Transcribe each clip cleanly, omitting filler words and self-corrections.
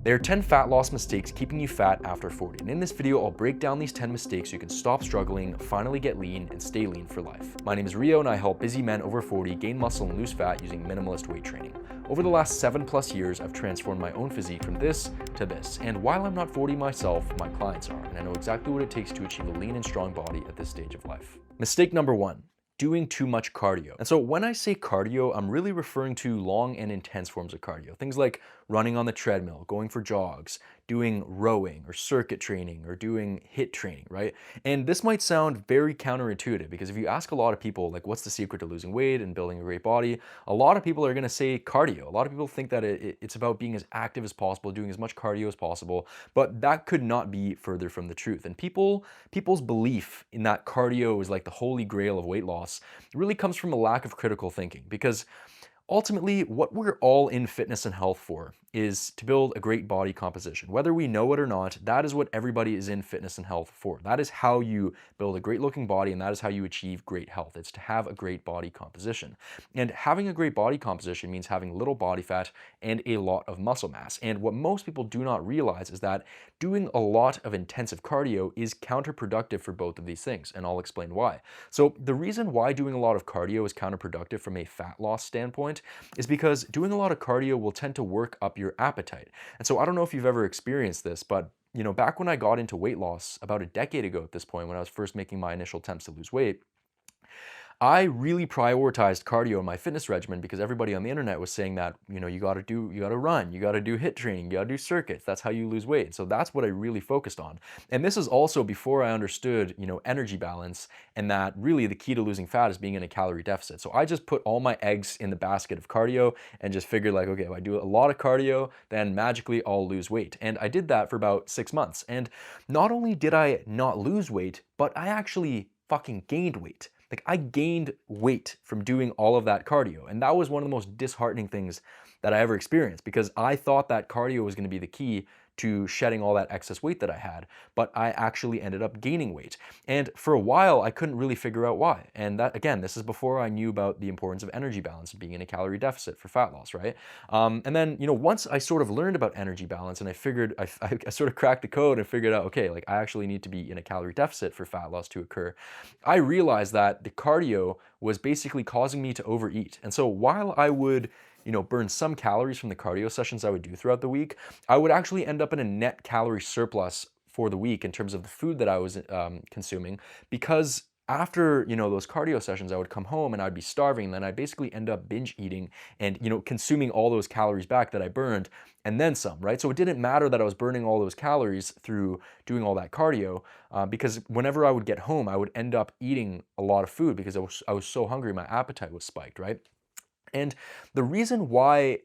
There are 10 fat loss mistakes keeping you fat after 40, and in this video I'll break down these 10 mistakes so you can stop struggling, finally get lean, and stay lean for life. My name is Rio and I help busy men over 40 gain muscle and lose fat using minimalist weight training. Over the last 7+ years, I've transformed my own physique from this to this, and while I'm not 40 myself, my clients are, and I know exactly what it takes to achieve a lean and strong body at this stage of life. Mistake number 1. Doing too much cardio. And so when I say cardio, I'm really referring to long and intense forms of cardio. Things like running on the treadmill, going for jogs, doing rowing or circuit training or doing HIIT training, right? And this might sound very counterintuitive because if you ask a lot of people, like, what's the secret to losing weight and building a great body? A lot of people are going to say cardio. A lot of people think that it's about being as active as possible, doing as much cardio as possible, but that could not be further from the truth. And people's belief in that cardio is like the holy grail of weight loss really comes from a lack of critical thinking, because ultimately, what we're all in fitness and health for is to build a great body composition. Whether we know it or not, that is what everybody is in fitness and health for. That is how you build a great looking body, and that is how you achieve great health. It's to have a great body composition. And having a great body composition means having little body fat and a lot of muscle mass. And what most people do not realize is that doing a lot of intensive cardio is counterproductive for both of these things, and I'll explain why. So the reason why doing a lot of cardio is counterproductive from a fat loss standpoint is because doing a lot of cardio will tend to work up your appetite. And so I don't know if you've ever experienced this, but back when I got into weight loss about a decade ago at this point, when I was first making my initial attempts to lose weight, I really prioritized cardio in my fitness regimen because everybody on the internet was saying that, you gotta run, you gotta do HIIT training, you gotta do circuits, that's how you lose weight. So that's what I really focused on. And this is also before I understood, energy balance, and that really the key to losing fat is being in a calorie deficit. So I just put all my eggs in the basket of cardio and just figured, like, okay, if I do a lot of cardio, then magically I'll lose weight. And I did that for about 6 months. And not only did I not lose weight, but I actually fucking gained weight. Like, I gained weight from doing all of that cardio. And that was one of the most disheartening things that I ever experienced, because I thought that cardio was going to be the key to shedding all that excess weight that I had, but I actually ended up gaining weight. And for a while, I couldn't really figure out why. And that, again, this is before I knew about the importance of energy balance and being in a calorie deficit for fat loss, right? And then, once I sort of learned about energy balance and I figured, I sort of cracked the code and figured out, okay, like, I actually need to be in a calorie deficit for fat loss to occur, I realized that the cardio was basically causing me to overeat. And so while I would burn some calories from the cardio sessions I would do throughout the week, I would actually end up in a net calorie surplus for the week in terms of the food that I was consuming, because after those cardio sessions, I would come home and I'd be starving, and then I'd basically end up binge eating and consuming all those calories back that I burned and then some, right? So it didn't matter that I was burning all those calories through doing all that cardio, because whenever I would get home, I would end up eating a lot of food because I was so hungry, my appetite was spiked, right? And the reason why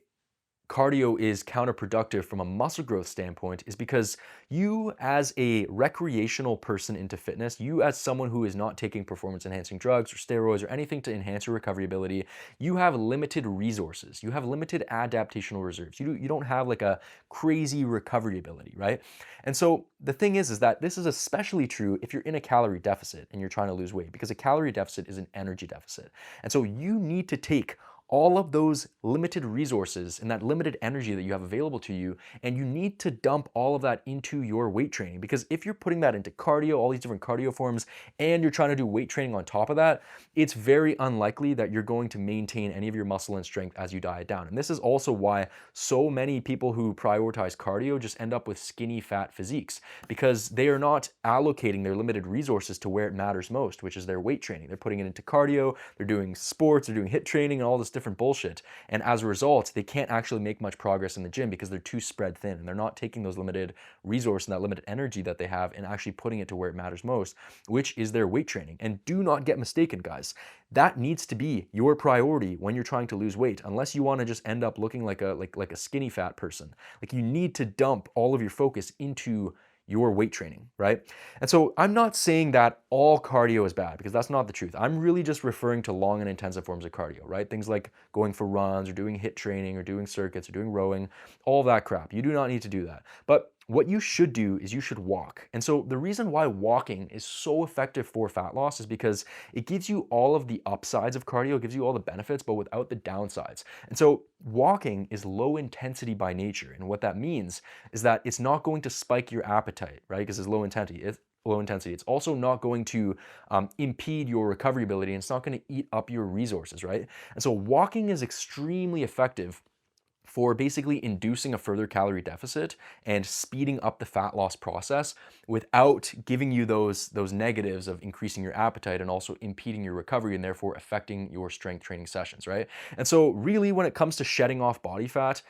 cardio is counterproductive from a muscle growth standpoint is because you, as a recreational person into fitness, you as someone who is not taking performance enhancing drugs or steroids or anything to enhance your recovery ability, you have limited resources. You have limited adaptational reserves. You don't have like a crazy recovery ability, right? And so the thing is that this is especially true if you're in a calorie deficit and you're trying to lose weight, because a calorie deficit is an energy deficit. And so you need to take all of those limited resources and that limited energy that you have available to you, and you need to dump all of that into your weight training. Because if you're putting that into cardio, all these different cardio forms, and you're trying to do weight training on top of that, it's very unlikely that you're going to maintain any of your muscle and strength as you diet down. And this is also why so many people who prioritize cardio just end up with skinny fat physiques, because they are not allocating their limited resources to where it matters most, which is their weight training. They're putting it into cardio, they're doing sports, they're doing HIIT training and all this different bullshit. And as a result, they can't actually make much progress in the gym because they're too spread thin, and they're not taking those limited resource and that limited energy that they have and actually putting it to where it matters most, which is their weight training. And do not get mistaken, guys. That needs to be your priority when you're trying to lose weight, unless you want to just end up looking like a skinny fat person. Like, you need to dump all of your focus into your weight training, right? And so I'm not saying that all cardio is bad, because that's not the truth. I'm really just referring to long and intensive forms of cardio, right? Things like going for runs or doing HIIT training or doing circuits or doing rowing, all that crap. You do not need to do that. But what you should do is you should walk. And so the reason why walking is so effective for fat loss is because it gives you all of the upsides of cardio, it gives you all the benefits, but without the downsides. And so walking is low intensity by nature. And what that means is that it's not going to spike your appetite, right? Because it's low intensity. It's also not going to impede your recovery ability, and it's not going to eat up your resources, right? And so walking is extremely effective for basically inducing a further calorie deficit and speeding up the fat loss process without giving you those negatives of increasing your appetite and also impeding your recovery and therefore affecting your strength training sessions, right? And so really when it comes to shedding off body fat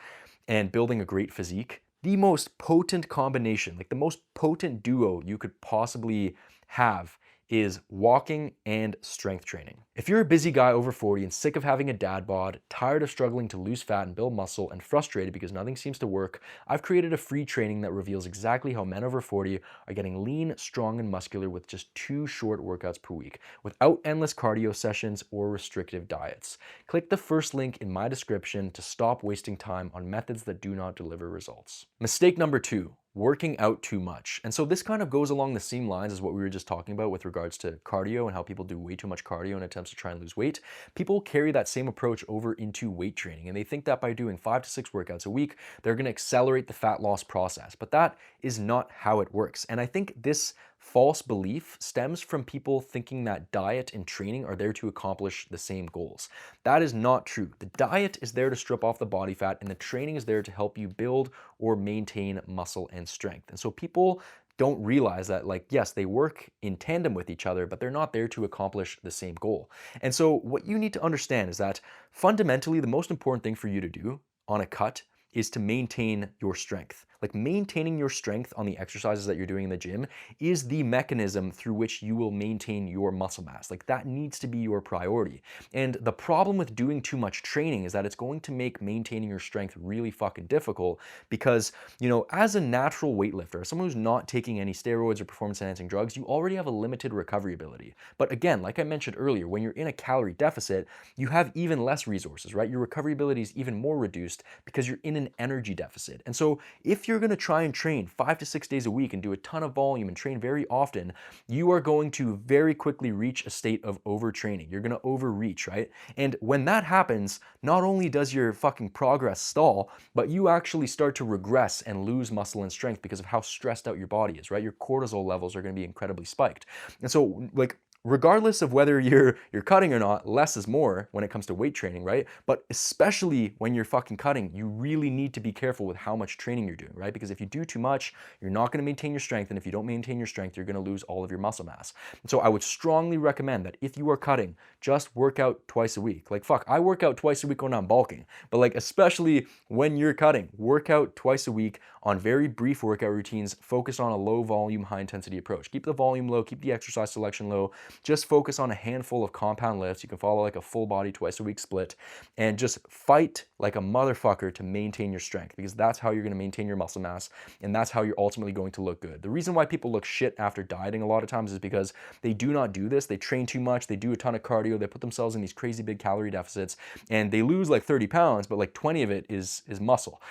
and building a great physique, the most potent combination, like the most potent duo you could possibly have is walking and strength training. If you're a busy guy over 40 and sick of having a dad bod, tired of struggling to lose fat and build muscle, and frustrated because nothing seems to work, I've created a free training that reveals exactly how men over 40 are getting lean, strong, and muscular with just 2 short workouts per week, without endless cardio sessions or restrictive diets. Click the first link in my description to stop wasting time on methods that do not deliver results. Mistake number 2. Working out too much. And so this kind of goes along the same lines as what we were just talking about with regards to cardio and how people do way too much cardio in attempts to try and lose weight. People carry that same approach over into weight training, and they think that by doing 5 to 6 workouts a week, they're going to accelerate the fat loss process. But that is not how it works. And I think this false belief stems from people thinking that diet and training are there to accomplish the same goals. That is not true. The diet is there to strip off the body fat, and the training is there to help you build or maintain muscle and strength. And so people don't realize that, like, yes, they work in tandem with each other, but they're not there to accomplish the same goal. And so what you need to understand is that fundamentally the most important thing for you to do on a cut is to maintain your strength. Like, maintaining your strength on the exercises that you're doing in the gym is the mechanism through which you will maintain your muscle mass. Like, that needs to be your priority. And the problem with doing too much training is that it's going to make maintaining your strength really fucking difficult because, you know, as a natural weightlifter, someone who's not taking any steroids or performance enhancing drugs, you already have a limited recovery ability. But again, like I mentioned earlier, when you're in a calorie deficit, you have even less resources, right? Your recovery ability is even more reduced because you're in an energy deficit. And so if you're going to try and train 5 to 6 days a week and do a ton of volume and train very often, you are going to very quickly reach a state of overtraining. You're going to overreach, right? And when that happens, not only does your fucking progress stall, but you actually start to regress and lose muscle and strength because of how stressed out your body is, right? Your cortisol levels are going to be incredibly spiked. And so, like, regardless of whether you're cutting or not, less is more when it comes to weight training, right? But especially when you're fucking cutting, you really need to be careful with how much training you're doing, right? Because if you do too much, you're not going to maintain your strength, and if you don't maintain your strength, you're going to lose all of your muscle mass. And so I would strongly recommend that if you are cutting, just work out twice a week. Like, fuck, I work out twice a week when I'm bulking, but like, especially when you're cutting, work out twice a week on very brief workout routines, focus on a low volume, high intensity approach. Keep the volume low, keep the exercise selection low, just focus on a handful of compound lifts. You can follow like a full body twice a week split, and just fight like a motherfucker to maintain your strength, because that's how you're going to maintain your muscle mass, and that's how you're ultimately going to look good. The reason why people look shit after dieting a lot of times is because they do not do this. They train too much, they do a ton of cardio, they put themselves in these crazy big calorie deficits, and they lose like 30 pounds, but like 20 of it is muscle.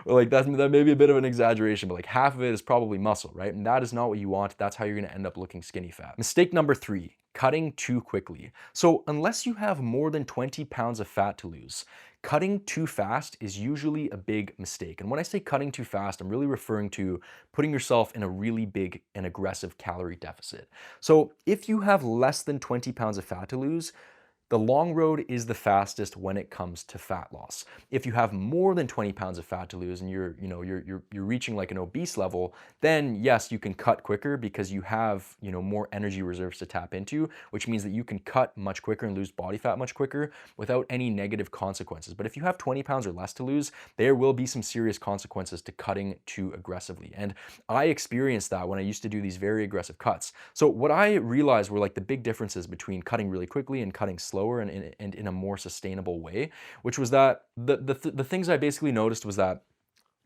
Like, that may be a bit of an exaggeration, but like half of it is probably muscle, right? And that is not what you want. That's how you're going to end up looking skinny fat. Mistake number 3, cutting too quickly. So unless you have more than 20 pounds of fat to lose, cutting too fast is usually a big mistake. And when I say cutting too fast, I'm really referring to putting yourself in a really big and aggressive calorie deficit. So if you have less than 20 pounds of fat to lose, the long road is the fastest when it comes to fat loss. If you have more than 20 pounds of fat to lose and you're reaching like an obese level, then yes, you can cut quicker because you have, more energy reserves to tap into, which means that you can cut much quicker and lose body fat much quicker without any negative consequences. But if you have 20 pounds or less to lose, there will be some serious consequences to cutting too aggressively. And I experienced that when I used to do these very aggressive cuts. So what I realized were like the big differences between cutting really quickly and cutting slower and in a more sustainable way, which was that the things I basically noticed was that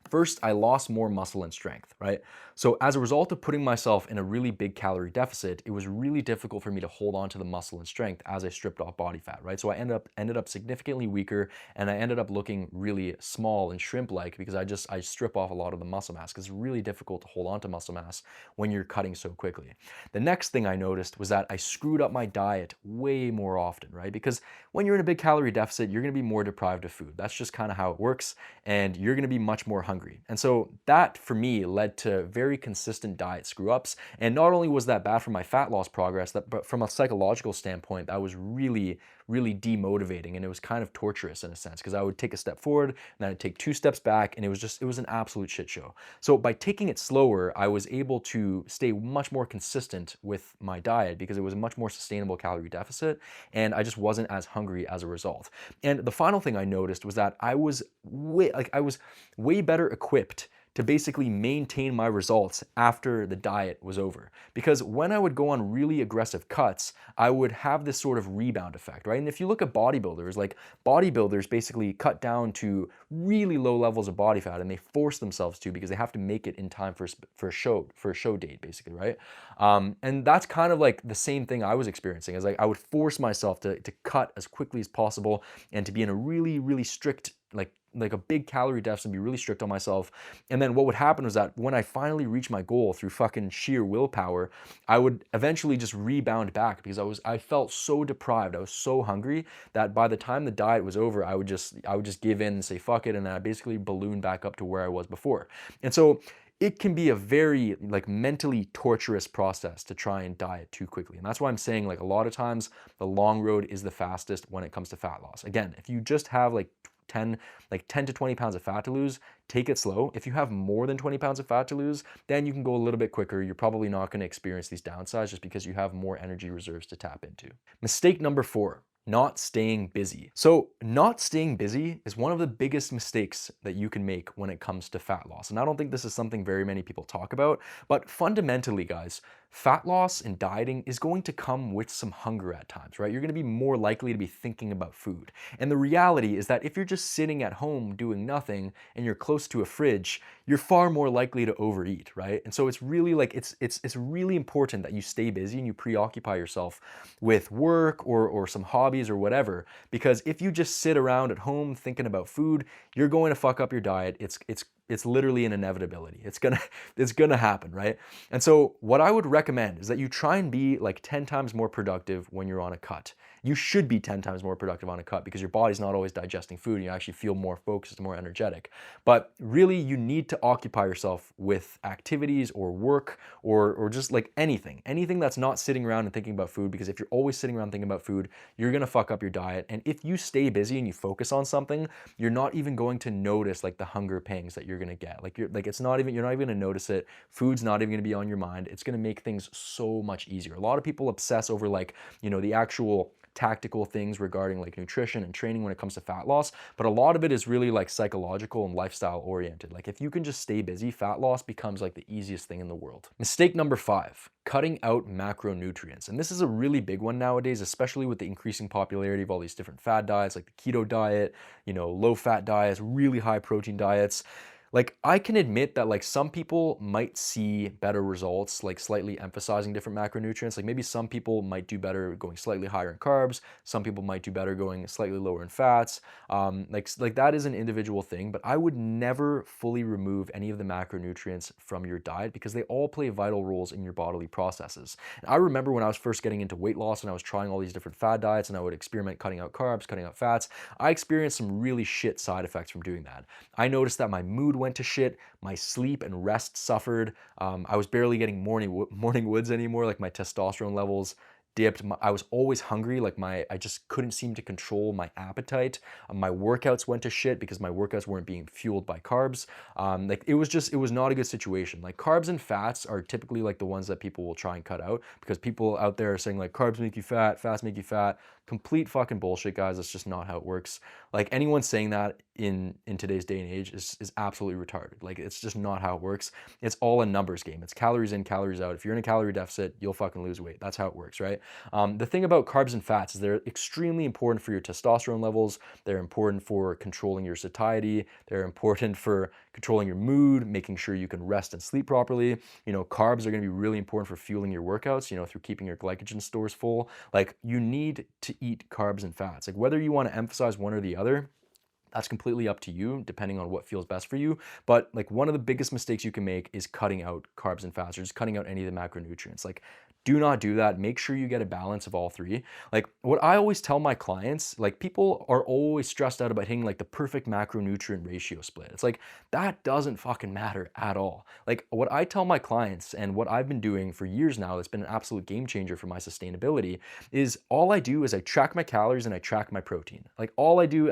First, I lost more muscle and strength, right? So as a result of putting myself in a really big calorie deficit, it was really difficult for me to hold on to the muscle and strength as I stripped off body fat, right? So I ended up significantly weaker, and I ended up looking really small and shrimp-like because I strip off a lot of the muscle mass, because it's really difficult to hold on to muscle mass when you're cutting so quickly. The next thing I noticed was that I screwed up my diet way more often, right? Because when you're in a big calorie deficit, you're gonna be more deprived of food. That's just kind of how it works, and you're gonna be much more hungry. And so that for me led to very consistent diet screw ups. And not only was that bad for my fat loss progress, but from a psychological standpoint, that was really, really demotivating. And it was kind of torturous in a sense, because I would take a step forward and then I'd take 2 steps back, and it was an absolute shit show. So by taking it slower, I was able to stay much more consistent with my diet because it was a much more sustainable calorie deficit, and I just wasn't as hungry as a result. And the final thing I noticed was that I was way better equipped to basically maintain my results after the diet was over. Because when I would go on really aggressive cuts, I would have this sort of rebound effect, right? And if you look at bodybuilders, like bodybuilders basically cut down to really low levels of body fat, and they force themselves to because they have to make it in time for a show date, basically, right? And that's kind of like the same thing I was experiencing. Is like I would force myself to cut as quickly as possible and to be in a really, really strict, like a big calorie deficit, and be really strict on myself. And then what would happen was that when I finally reached my goal through fucking sheer willpower, I would eventually just rebound back because I felt so deprived. I was so hungry that by the time the diet was over, I would just give in and say fuck it, and then I basically ballooned back up to where I was before. And so it can be a very like mentally torturous process to try and diet too quickly. And that's why I'm saying, like, a lot of times the long road is the fastest when it comes to fat loss. Again, if you just have like 10 to 20 pounds of fat to lose, take it slow. If you have more than 20 pounds of fat to lose, then you can go a little bit quicker. You're probably not going to experience these downsides just because you have more energy reserves to tap into. Mistake number 4, not staying busy. So not staying busy is one of the biggest mistakes that you can make when it comes to fat loss. And I don't think this is something very many people talk about, but fundamentally, guys, fat loss and dieting is going to come with some hunger at times, right? You're going to be more likely to be thinking about food. And the reality is that if you're just sitting at home doing nothing and you're close to a fridge, you're far more likely to overeat, right? And so it's really like it's really important that you stay busy and you preoccupy yourself with work or some hobbies or whatever, because if you just sit around at home thinking about food, you're going to fuck up your diet. It's literally an inevitability. It's gonna happen, right? And so what I would recommend is that you try and be like 10 times more productive when you're on a cut. You should be 10 times more productive on a cut because your body's not always digesting food and you actually feel more focused, more energetic. But really, you need to occupy yourself with activities or work or just like anything that's not sitting around and thinking about food, because if you're always sitting around thinking about food, you're gonna fuck up your diet. And if you stay busy and you focus on something, you're not even going to notice like the hunger pangs that you're gonna get. You're not even gonna notice it. Food's not even gonna be on your mind. It's gonna make things so much easier. A lot of people obsess over the actual tactical things regarding like nutrition and training when it comes to fat loss, but a lot of it is really like psychological and lifestyle oriented. Like if you can just stay busy, fat loss becomes like the easiest thing in the world. Mistake number 5, cutting out macronutrients. And this is a really big one nowadays, especially with the increasing popularity of all these different fad diets, like the keto diet, low fat diets, really high protein diets. Like, I can admit that like some people might see better results, like slightly emphasizing different macronutrients. Like maybe some people might do better going slightly higher in carbs. Some people might do better going slightly lower in fats. Like that is an individual thing, but I would never fully remove any of the macronutrients from your diet because they all play vital roles in your bodily processes. And I remember when I was first getting into weight loss and I was trying all these different fad diets and I would experiment cutting out carbs, cutting out fats, I experienced some really shit side effects from doing that. I noticed that my mood went to shit, my sleep and rest suffered. I was barely getting morning woods anymore. Like my testosterone levels dipped. I was always hungry. I just couldn't seem to control my appetite. My workouts went to shit because my workouts weren't being fueled by carbs. It was not a good situation. Like carbs and fats are typically like the ones that people will try and cut out because people out there are saying like carbs make you fat, fats make you fat. Complete fucking bullshit, guys. That's just not how it works. Like anyone saying that in today's day and age is absolutely retarded. Like, it's just not how it works. It's all a numbers game. It's calories in, calories out. If you're in a calorie deficit, you'll fucking lose weight. That's how it works, right? The thing about carbs and fats is they're extremely important for your testosterone levels. They're important for controlling your satiety. They're important for controlling your mood, making sure you can rest and sleep properly. You know, carbs are going to be really important for fueling your workouts, you know, through keeping your glycogen stores full. Like, you need to eat carbs and fats. Like, whether you want to emphasize one or the other, that's completely up to you, depending on what feels best for you. But like, one of the biggest mistakes you can make is cutting out carbs and fats, or just cutting out any of the macronutrients. Like, do not do that. Make sure you get a balance of all three. Like, what I always tell my clients, like, people are always stressed out about hitting like the perfect macronutrient ratio split. It's like, that doesn't fucking matter at all. Like, what I tell my clients and what I've been doing for years now, that's been an absolute game changer for my sustainability, is all I do is I track my calories and I track my protein. Like, all I do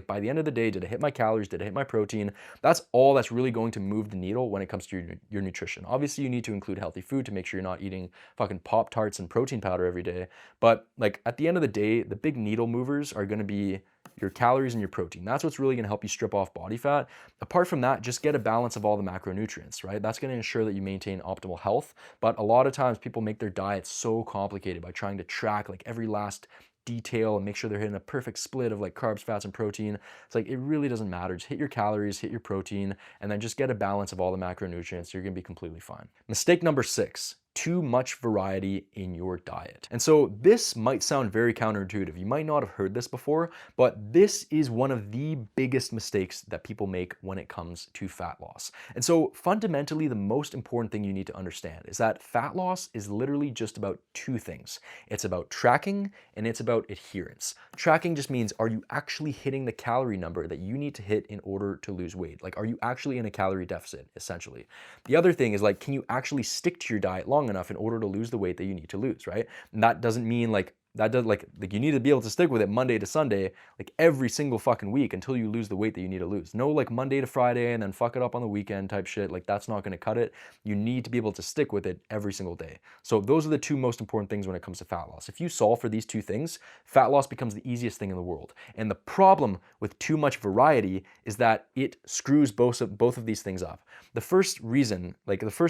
by the end of the day, did I hit my calories? Did I hit my protein? That's all that's really going to move the needle when it comes to your nutrition. Obviously, you need to include healthy food to make sure you're not eating fucking Pop-Tarts and protein powder every day. But like, at the end of the day, the big needle movers are going to be your calories and your protein. That's what's really going to help you strip off body fat. Apart from that, just get a balance of all the macronutrients, right? That's going to ensure that you maintain optimal health. But a lot of times people make their diets so complicated by trying to track like every last detail and make sure they're hitting a perfect split of like carbs, fats, and protein. It's like, it really doesn't matter. Just hit your calories, hit your protein, and then just get a balance of all the macronutrients. You're gonna be completely fine. Mistake number 6, too much variety in your diet. And so this might sound very counterintuitive. You might not have heard this before, but this is one of the biggest mistakes that people make when it comes to fat loss. And so fundamentally, the most important thing you need to understand is that fat loss is literally just about two things. It's about tracking and it's about adherence. Tracking just means, are you actually hitting the calorie number that you need to hit in order to lose weight? Like, are you actually in a calorie deficit, essentially? The other thing is, like, can you actually stick to your diet long enough in order to lose the weight that you need to lose, right? And that doesn't mean like you need to be able to stick with it Monday to Sunday, like every single fucking week until you lose the weight that you need to lose. No like Monday to Friday and then fuck it up on the weekend type shit. Like, that's not going to cut it. You need to be able to stick with it every single day. So those are the two most important things when it comes to fat loss. If you solve for these two things, fat loss becomes the easiest thing in the world. And the problem with too much variety is that it screws both of these things up. The first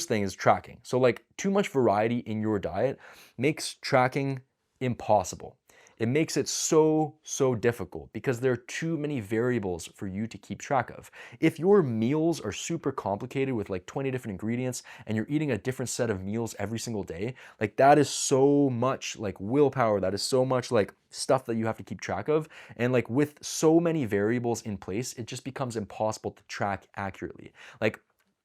thing is tracking. So like, too much variety in your diet makes tracking impossible. It makes it so difficult because there are too many variables for you to keep track of. If your meals are super complicated with like 20 different ingredients and you're eating a different set of meals every single day, like, that is so much like willpower, that is so much like stuff that you have to keep track of. And like, with so many variables in place, it just becomes impossible to track accurately. Like,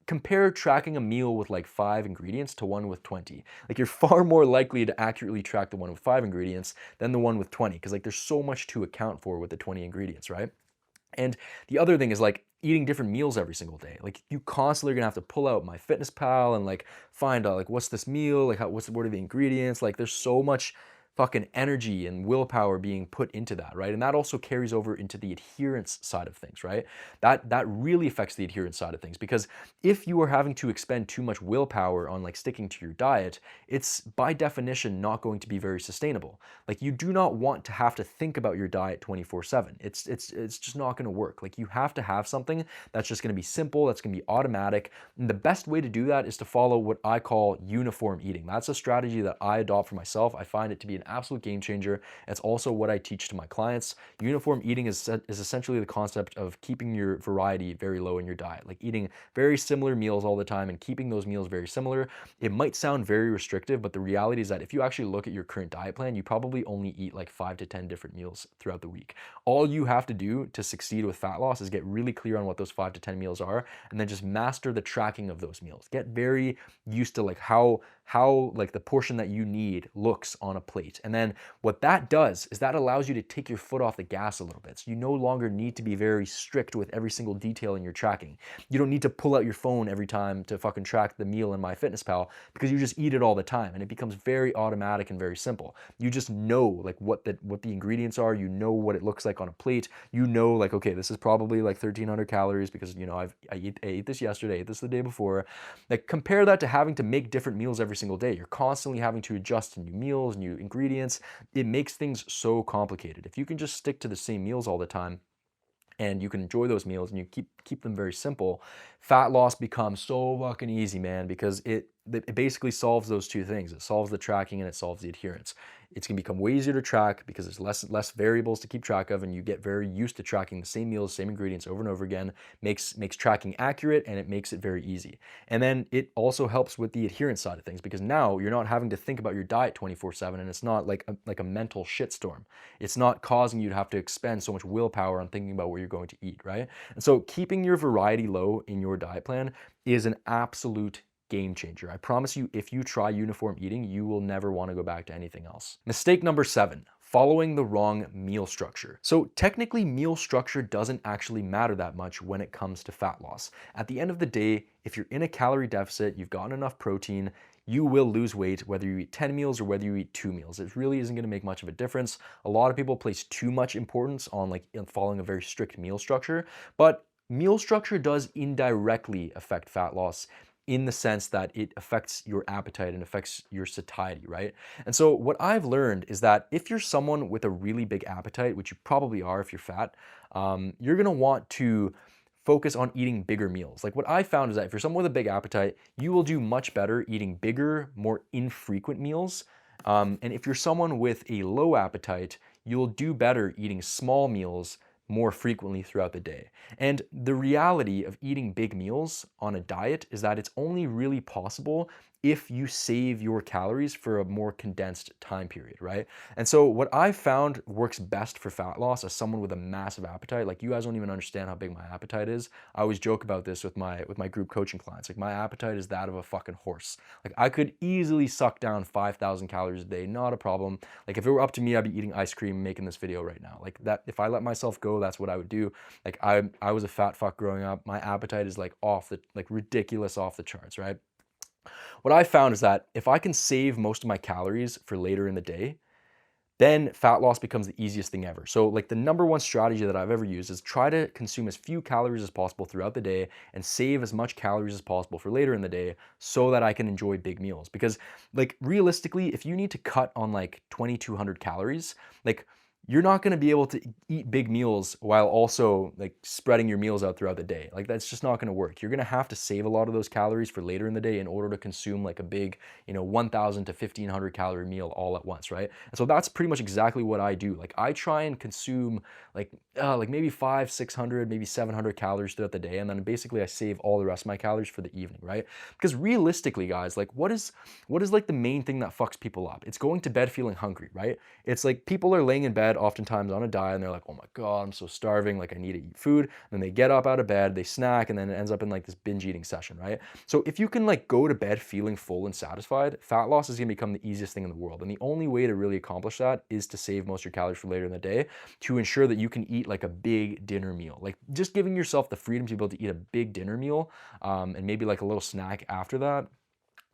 compare tracking a meal with like 5 ingredients to one with 20. Like, you're far more likely to accurately track the one with 5 ingredients than the one with 20, because like, there's so much to account for with the 20 ingredients, right? And the other thing is like, eating different meals every single day. Like, you constantly are gonna have to pull out MyFitnessPal and like find out like, what's this meal, like what are the ingredients. Like, there's so much fucking energy and willpower being put into that, right? And that also carries over into the adherence side of things, right? That really affects the adherence side of things, because if you are having to expend too much willpower on like sticking to your diet, it's by definition not going to be very sustainable. Like, you do not want to have to think about your diet 24/7. It's just not going to work. Like, you have to have something that's just going to be simple, that's going to be automatic. And the best way to do that is to follow what I call uniform eating. That's a strategy that I adopt for myself. I find it to be an absolute game changer. It's also what I teach to my clients. Uniform eating is essentially the concept of keeping your variety very low in your diet, like eating very similar meals all the time and keeping those meals very similar. It might sound very restrictive, but the reality is that if you actually look at your current diet plan, you probably only eat like 5 to 10 different meals throughout the week. All you have to do to succeed with fat loss is get really clear on what those 5 to 10 meals are, and then just master the tracking of those meals. Get very used to like how like the portion that you need looks on a plate. And then what that does is that allows you to take your foot off the gas a little bit. So you no longer need to be very strict with every single detail in your tracking. You don't need to pull out your phone every time to fucking track the meal in MyFitnessPal, because you just eat it all the time and it becomes very automatic and very simple. You just know like what the ingredients are, you know what it looks like on a plate, you know like, okay, this is probably like 1,300 calories because, you know, I ate this yesterday, I ate this the day before. Like, compare that to having to make different meals every single day. You're constantly having to adjust to new meals, new ingredients. It makes things so complicated. If you can just stick to the same meals all the time, and you can enjoy those meals and you keep them very simple, fat loss becomes so fucking easy, man, because it basically solves those two things. It solves the tracking and it solves the adherence. It's gonna become way easier to track because there's less variables to keep track of, and you get very used to tracking the same meals, same ingredients over and over again. Makes tracking accurate, and it makes it very easy. And then it also helps with the adherence side of things, because now you're not having to think about your diet 24/7, and it's not like a mental shitstorm. It's not causing you to have to expend so much willpower on thinking about what you're going to eat, right? And so keeping your variety low in your diet plan is an absolute game changer. I promise you, if you try uniform eating, you will never want to go back to anything else. Mistake number 7, following the wrong meal structure. So technically, meal structure doesn't actually matter that much when it comes to fat loss. At the end of the day, if you're in a calorie deficit, you've gotten enough protein, you will lose weight whether you eat 10 meals or whether you eat 2 meals. It really isn't going to make much of a difference. A lot of people place too much importance on following a very strict meal structure, but meal structure does indirectly affect fat loss in the sense that it affects your appetite and affects your satiety, right? And so what I've learned is that if you're someone with a really big appetite, which you probably are if you're fat, you're gonna want to focus on eating bigger meals. Like what I found is that if you're someone with a big appetite, you will do much better eating bigger, more infrequent meals. And if you're someone with a low appetite, you'll do better eating small meals more frequently throughout the day. And the reality of eating big meals on a diet is that it's only really possible if you save your calories for a more condensed time period, right? And so what I've found works best for fat loss as someone with a massive appetite, like you guys don't even understand how big my appetite is. I always joke about this with my group coaching clients. Like my appetite is that of a fucking horse. Like I could easily suck down 5,000 calories a day, not a problem. Like if it were up to me, I'd be eating ice cream making this video right now. Like that, if I let myself go, that's what I would do. Like I was a fat fuck growing up. My appetite is like ridiculous off the charts, right? What I found is that if I can save most of my calories for later in the day, then fat loss becomes the easiest thing ever. So like the number one strategy that I've ever used is try to consume as few calories as possible throughout the day and save as much calories as possible for later in the day so that I can enjoy big meals. Because like realistically, if you need to cut on like 2,200 calories, like you're not going to be able to eat big meals while also like spreading your meals out throughout the day. Like that's just not going to work. You're going to have to save a lot of those calories for later in the day in order to consume like a big, 1,000 to 1,500 calorie meal all at once, right? And so that's pretty much exactly what I do. Like I try and consume like maybe 500, 600, maybe 700 calories throughout the day, and then basically I save all the rest of my calories for the evening, right? Because realistically, guys, like what is like the main thing that fucks people up? It's going to bed feeling hungry, right? It's like people are laying in bed oftentimes on a diet and they're like, oh my God, I'm so starving, like I need to eat food. And then they get up out of bed, they snack, and then it ends up in like this binge eating session, right? So if you can like go to bed feeling full and satisfied, fat loss is gonna become the easiest thing in the world. And the only way to really accomplish that is to save most of your calories for later in the day to ensure that you can eat like a big dinner meal. Like just giving yourself the freedom to be able to eat a big dinner meal and maybe like a little snack after that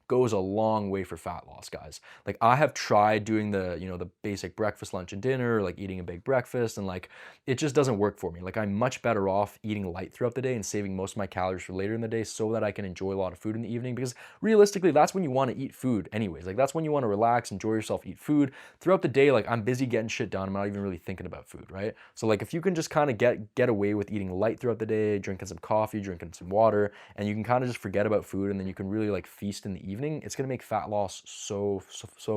goes a long way for fat loss, guys. Like I have tried doing the basic breakfast, lunch, and dinner, like eating a big breakfast, and like it just doesn't work for me. Like I'm much better off eating light throughout the day and saving most of my calories for later in the day so that I can enjoy a lot of food in the evening, because realistically, that's when you want to eat food anyways. Like that's when you want to relax, enjoy yourself, eat food. Throughout the day, like I'm busy getting shit done. I'm not even really thinking about food, right? So like if you can just kind of get away with eating light throughout the day, drinking some coffee, drinking some water, and you can kind of just forget about food, and then you can really like feast in the evening, it's gonna make fat loss so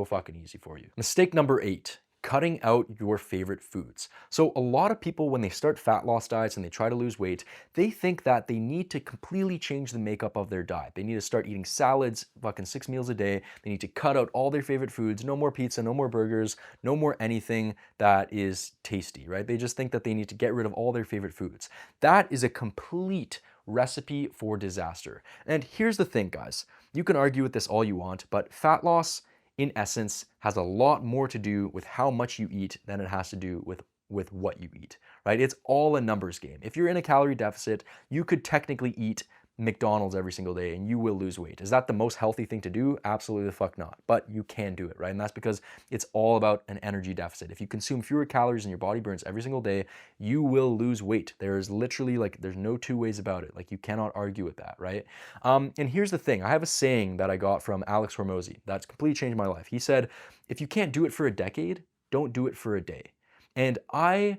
fucking easy for you. Mistake number 8, cutting out your favorite foods. So a lot of people, when they start fat loss diets and they try to lose weight, they think that they need to completely change the makeup of their diet. They need to start eating salads, fucking 6 meals a day. They need to cut out all their favorite foods, no more pizza, no more burgers, no more anything that is tasty, right? They just think that they need to get rid of all their favorite foods. That is a complete recipe for disaster. And here's the thing, guys. You can argue with this all you want, but fat loss, in essence, has a lot more to do with how much you eat than it has to do with what you eat, right? It's all a numbers game. If you're in a calorie deficit, you could technically eat McDonald's every single day and you will lose weight. Is that the most healthy thing to do? Absolutely the fuck not. But you can do it, right? And that's because it's all about an energy deficit. If you consume fewer calories than your body burns every single day, you will lose weight. There's literally there's no two ways about it. Like you cannot argue with that, right? And here's the thing. I have a saying that I got from Alex Hormozy that's completely changed my life. He said, if you can't do it for a decade, don't do it for a day. And I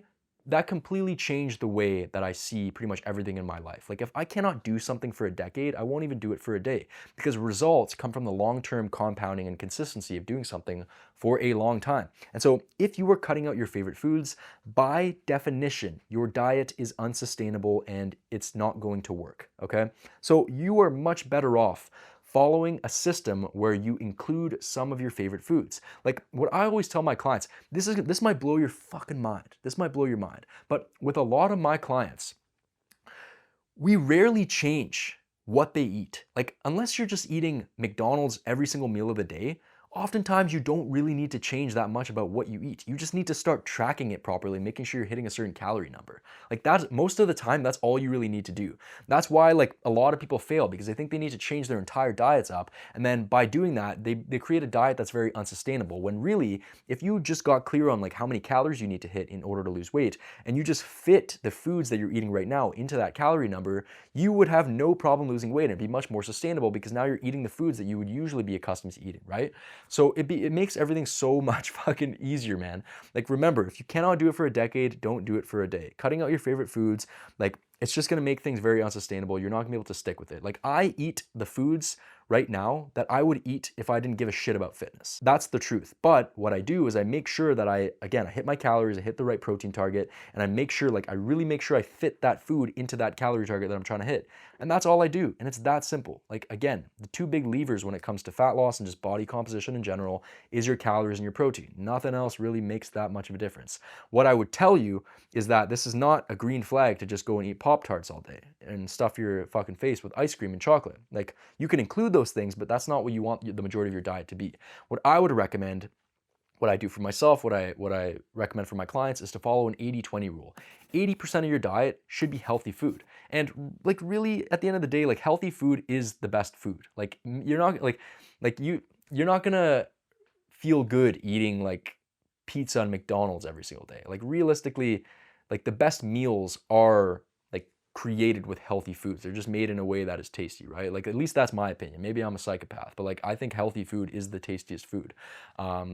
that completely changed the way that I see pretty much everything in my life. Like if I cannot do something for a decade, I won't even do it for a day, because results come from the long-term compounding and consistency of doing something for a long time. And so if you are cutting out your favorite foods, by definition, your diet is unsustainable and it's not going to work, okay? So you are much better off following a system where you include some of your favorite foods. Like what I always tell my clients, this might blow your fucking mind. This might blow your mind. But with a lot of my clients, we rarely change what they eat. Like unless you're just eating McDonald's every single meal of the day, oftentimes you don't really need to change that much about what you eat. You just need to start tracking it properly, making sure you're hitting a certain calorie number. Like that's most of the time, that's all you really need to do. That's why like a lot of people fail, because they think they need to change their entire diets up. And then by doing that, they create a diet that's very unsustainable. When really, if you just got clear on like how many calories you need to hit in order to lose weight, and you just fit the foods that you're eating right now into that calorie number, you would have no problem losing weight and it'd be much more sustainable, because now you're eating the foods that you would usually be accustomed to eating, right? So it makes everything so much fucking easier, man. Like remember, if you cannot do it for a decade, don't do it for a day. Cutting out your favorite foods, like it's just gonna make things very unsustainable. You're not gonna be able to stick with it. Like I eat the foods right now that I would eat if I didn't give a shit about fitness. That's the truth. But what I do is I make sure that I hit my calories, I hit the right protein target, and I make sure, like I really make sure I fit that food into that calorie target that I'm trying to hit. And that's all I do. And it's that simple. Like again, the two big levers when it comes to fat loss and just body composition in general is your calories and your protein. Nothing else really makes that much of a difference. What I would tell you is that this is not a green flag to just go and eat Pop-Tarts all day and stuff your fucking face with ice cream and chocolate. Like you can include those things, but that's not what you want the majority of your diet to be. What I would recommend, what I do for myself, what I recommend for my clients is to follow an 80-20 rule. 80% of your diet should be healthy food. And like really at the end of the day, like healthy food is the best food. Like you're not you're not gonna feel good eating like pizza and McDonald's every single day. Like realistically, like the best meals are like created with healthy foods. They're just made in a way that is tasty, right? Like at least that's my opinion. Maybe I'm a psychopath, but like I think healthy food is the tastiest food.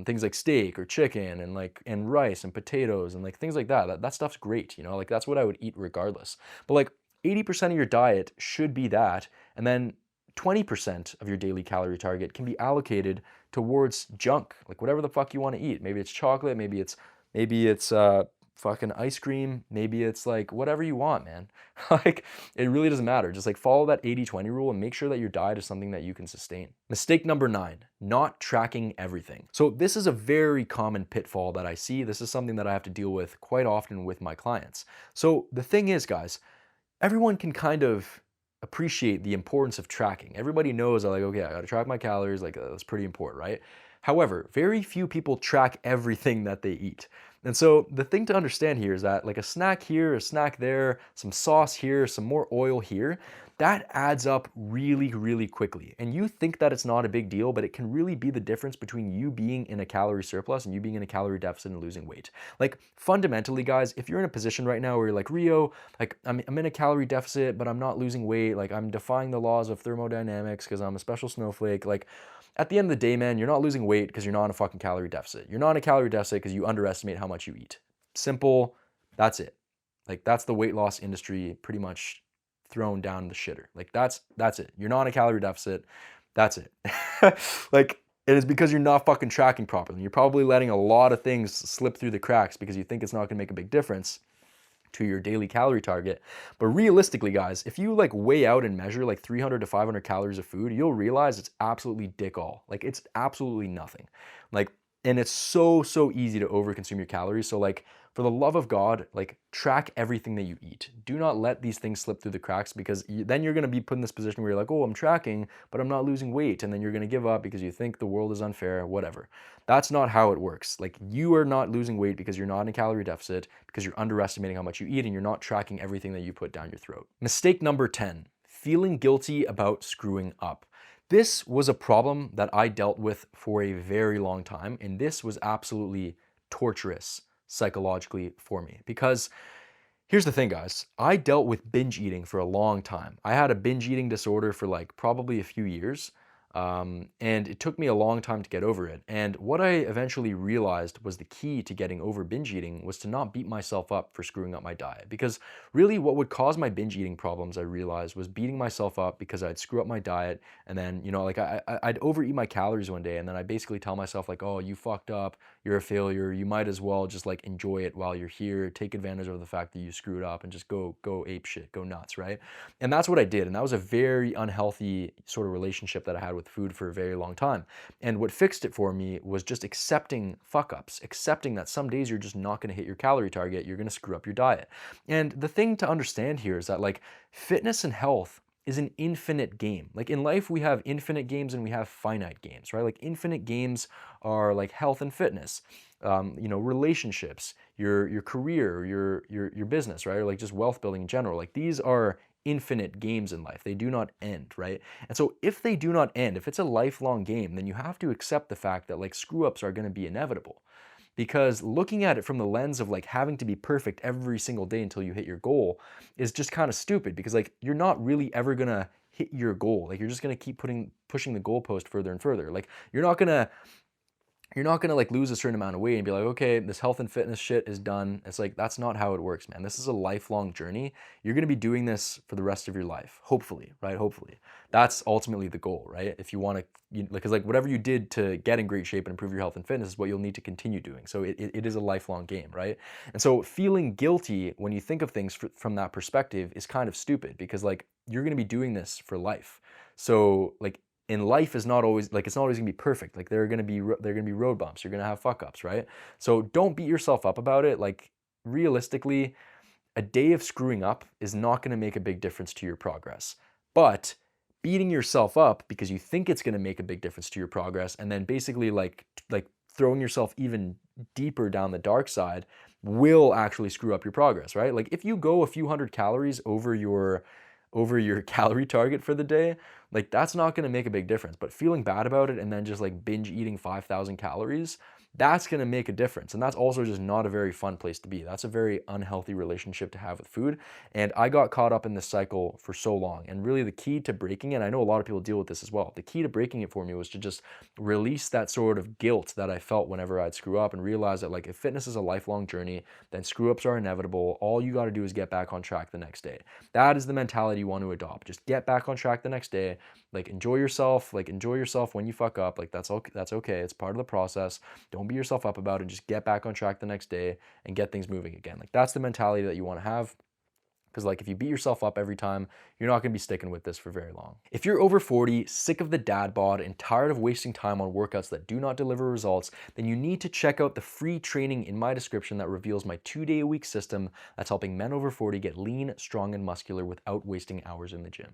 Things like steak or chicken and rice and potatoes and like things like that. That stuff's great, you know? Like that's what I would eat regardless. But like 80% of your diet should be that, and then 20% of your daily calorie target can be allocated towards junk, like whatever the fuck you want to eat. Maybe it's chocolate, maybe it's fucking ice cream, maybe it's like whatever you want, man. Like it really doesn't matter. Just like follow that 80-20 rule and make sure that your diet is something that you can sustain. Mistake number 9, not tracking everything. So this is a very common pitfall that I see. This is something that I have to deal with quite often with my clients. So the thing is, guys, everyone can kind of appreciate the importance of tracking. Everybody knows, like, okay, I gotta track my calories, like that's pretty important, right? However, very few people track everything that they eat. And so the thing to understand here is that like a snack here, a snack there, some sauce here, some more oil here, that adds up really, really quickly. And you think that it's not a big deal, but it can really be the difference between you being in a calorie surplus and you being in a calorie deficit and losing weight. Like fundamentally, guys, if you're in a position right now where you're like, Rio, like I'm in a calorie deficit, but I'm not losing weight, like I'm defying the laws of thermodynamics because I'm a special snowflake, like at the end of the day, man, you're not losing weight because you're not in a fucking calorie deficit. You're not in a calorie deficit because you underestimate how much you eat. Simple, that's it. Like that's the weight loss industry pretty much thrown down the shitter. Like that's it. You're not in a calorie deficit. That's it. Like it is because you're not fucking tracking properly. You're probably letting a lot of things slip through the cracks because you think it's not gonna make a big difference to your daily calorie target. But realistically, guys, if you like weigh out and measure like 300 to 500 calories of food, you'll realize it's absolutely dick all. Like it's absolutely nothing. Like, and it's so easy to overconsume your calories. So like, for the love of God, like track everything that you eat. Do not let these things slip through the cracks, because then you're gonna be put in this position where you're like, oh, I'm tracking, but I'm not losing weight. And then you're gonna give up because you think the world is unfair, whatever. That's not how it works. Like you are not losing weight because you're not in a calorie deficit, because you're underestimating how much you eat and you're not tracking everything that you put down your throat. Mistake number 10, feeling guilty about screwing up. This was a problem that I dealt with for a very long time, and this was absolutely torturous psychologically for me, because here's the thing, guys. I dealt with binge eating for a long time. I had a binge eating disorder for like probably a few years. And it took me a long time to get over it. And what I eventually realized was the key to getting over binge eating was to not beat myself up for screwing up my diet. Because really what would cause my binge eating problems, I realized, was beating myself up because I'd screw up my diet. And then, like I'd overeat my calories one day. And then I basically tell myself like, oh, you fucked up. You're a failure. You might as well just like enjoy it while you're here. Take advantage of the fact that you screwed up and just go ape shit, go nuts, right? And that's what I did. And that was a very unhealthy sort of relationship that I had with food for a very long time. And what fixed it for me was just accepting fuck ups, accepting that some days you're just not going to hit your calorie target, you're going to screw up your diet. And the thing to understand here is that like fitness and health is an infinite game. Like in life, we have infinite games and we have finite games, right? Like infinite games are like health and fitness, relationships, your career, your business, right? Or like just wealth building in general. Like these are infinite games in life. They do not end, right? And so if they do not end, if it's a lifelong game, then you have to accept the fact that like screw ups are going to be inevitable. Because looking at it from the lens of like having to be perfect every single day until you hit your goal is just kind of stupid, because like you're not really ever going to hit your goal. Like you're just going to keep pushing the goalpost further and further. Like you're not gonna like lose a certain amount of weight and be like, okay, this health and fitness shit is done. It's like, that's not how it works, man. This is a lifelong journey. You're gonna be doing this for the rest of your life, hopefully, right? Hopefully. That's ultimately the goal, right? If you wanna, because like whatever you did to get in great shape and improve your health and fitness is what you'll need to continue doing. So it is a lifelong game, right? And so feeling guilty when you think of things from that perspective is kind of stupid, because like you're gonna be doing this for life. So like, in life is not always like, it's not always gonna be perfect. Like there are gonna be road bumps. You're gonna have fuck ups, right? So don't beat yourself up about it. Like realistically, a day of screwing up is not gonna make a big difference to your progress. But beating yourself up because you think it's gonna make a big difference to your progress, and then basically like throwing yourself even deeper down the dark side will actually screw up your progress, right? Like if you go a few hundred calories over your calorie target for the day, like that's not going to make a big difference. But feeling bad about it and then just like binge eating 5,000 calories, that's going to make a difference. And that's also just not a very fun place to be. That's a very unhealthy relationship to have with food. And I got caught up in this cycle for so long. And really the key to breaking it, and I know a lot of people deal with this as well, the key to breaking it for me was to just release that sort of guilt that I felt whenever I'd screw up, and realize that like if fitness is a lifelong journey, then screw ups are inevitable. All you got to do is get back on track the next day. That is the mentality you want to adopt. Just get back on track the next day. Like enjoy yourself when you fuck up. Like that's okay. It's part of the process. Don't beat yourself up about it. Just get back on track the next day and get things moving again. Like that's the mentality that you want to have. Because like if you beat yourself up every time, you're not going to be sticking with this for very long. If you're over 40, sick of the dad bod, and tired of wasting time on workouts that do not deliver results, then you need to check out the free training in my description that reveals my 2-day-a-week system that's helping men over 40 get lean, strong, and muscular without wasting hours in the gym.